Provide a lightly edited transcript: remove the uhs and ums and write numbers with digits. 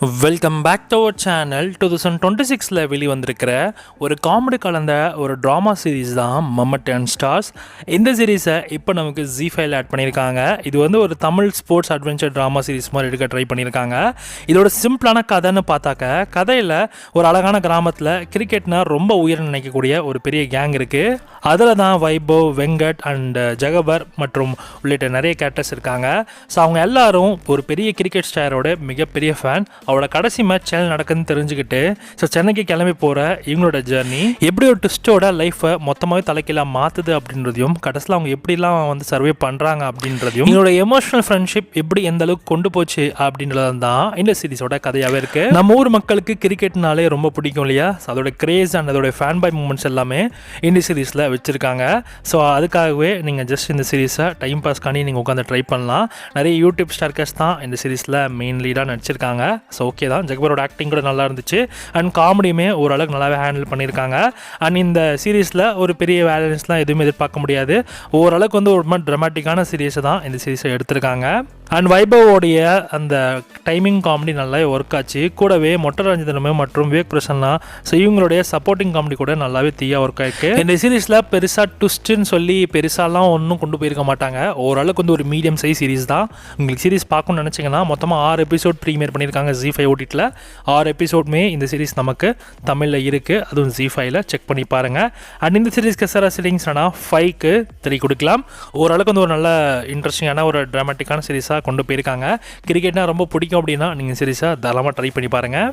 Welcome back to our channel. 2026 வெளிவந்திருக்கிற ஒரு comedy கலந்த ஒரு ட்ராமா சீரீஸ் தான் மம்மட் அண்ட் ஸ்டார்ஸ். இந்த சீரீஸை இப்போ நமக்கு ZEE5 ஆட் பண்ணியிருக்காங்க. இது ஒரு Tamil sports adventure drama series மாதிரி எடுக்க ட்ரை பண்ணியிருக்காங்க. இதோட சிம்பிளான கதைன்னு பார்த்தாக்க, கதையில் ஒரு அழகான கிராமத்தில் கிரிக்கெட்னா ரொம்ப உயர்ந்து நினைக்கக்கூடிய ஒரு பெரிய கேங் இருக்குது. அதில் தான் வைபவ், வெங்கட் அண்ட் ஜகபர் மற்றும் உள்ளிட்ட நிறைய கேரக்டர்ஸ் இருக்காங்க. ஸோ அவங்க எல்லாரும் ஒரு பெரிய கிரிக்கெட் ஸ்டாரோட மிகப்பெரிய ஃபேன். அவளோட கடைசி மேட்ச் சென்னை நடக்குதுன்னு தெரிஞ்சுக்கிட்டு சென்னைக்கு கிளம்பி போகிற இவங்களோட ஜர்னி எப்படி ஒரு ட்விஸ்டோட லைஃப்பை மொத்தமாகவே தலைக்கீழாக மாற்றுது அப்படின்றதையும், கடைசியில் அவங்க எப்படிலாம் சர்வே பண்ணுறாங்க அப்படின்றதையும், இவங்களோட எமோஷனல் ஃப்ரெண்ட்ஷிப் எப்படி எந்த அளவுக்கு கொண்டு போச்சு அப்படின்றது தான் இந்த சீரிஸோட கதையாகவே இருக்குது. நம்ம ஊர் மக்களுக்கு கிரிக்கெட்னாலே ரொம்ப பிடிக்கும் இல்லையா? அதோட கிரேஸ் அண்ட் அதோட ஃபேன் பாய் மூமெண்ட்ஸ் எல்லாமே இந்த சீரீஸில் வச்சுருக்காங்க. ஸோ அதுக்காகவே நீங்கள் ஜஸ்ட் இந்த சீரீஸை டைம் பாஸ் பண்ணி நீங்கள் உட்காந்து ட்ரை பண்ணலாம். நிறைய யூடியூப் ஸ்டார்கர்ஸ் தான் இந்த சீரீஸில் மெயின் லீடாக நடிச்சிருக்காங்க. ஸோ ஓகே தான், ஜகபரோட ஆக்டிங் கூட நல்லா இருந்துச்சு அண்ட் காமெடியுமே ஓரளவுக்கு நல்லாவே ஹேண்டில் பண்ணியிருக்காங்க. அண்ட் இந்த சீரீஸில் ஒரு பெரிய வேலன்ஸ்லாம் எதுவுமே எதிர்பார்க்க முடியாது. ஓரளவுக்கு ஒரு மாதிரி ட்ராமாட்டிக்கான சீரீஸை தான் இந்த சீரீஸை எடுத்திருக்காங்க. அண்ட் வைபவோடைய அந்த டைமிங் காமெடி நல்லாவே ஒர்க் ஆச்சு. கூடவே மொட்டை ரஞ்சிதனமே மற்றும் விவேக் பிரசன்னா, ஸோ இவங்களுடைய சப்போர்ட்டிங் காமெடி கூட நல்லாவே தீயாக ஒர்க் ஆயிருக்கு. இந்த சீரீஸில் பெருசாக ட்விஸ்ட்டுன்னு சொல்லி பெருசாலாம் ஒன்றும் கொண்டு போயிருக்க மாட்டாங்க. ஓரளவுக்கு ஒரு மீடியம் சைஸ் சீரீஸ் தான். உங்களுக்கு சீரீஸ் பார்க்கணும்னு நினச்சிங்கன்னா மொத்தமாக 6 எபிசோட் ப்ரீமியர் பண்ணியிருக்காங்க ZEE5 OTTல. 6 எபிசோடுமே இந்த சீரீஸ் நமக்கு தமிழில் இருக்குது. அதுவும் ZEE5ல செக் பண்ணி பாருங்கள். அண்ட் இந்த சீரீஸ்க்கு செட்டிங்ஸ்னா 5க்கு 3 கொடுக்கலாம். ஓரளவுக்கு ஒரு நல்ல இன்ட்ரெஸ்டிங்கான ஒரு ட்ராமாட்டிக்கான சீரீஸாக கொண்டு போயிருக்காங்க. கிரிக்கெட்னா ரொம்ப பிடிக்கும் அப்படின்னா நீங்கள் சீரீஸாக தாராளமாக ட்ரை பண்ணி பாருங்கள்.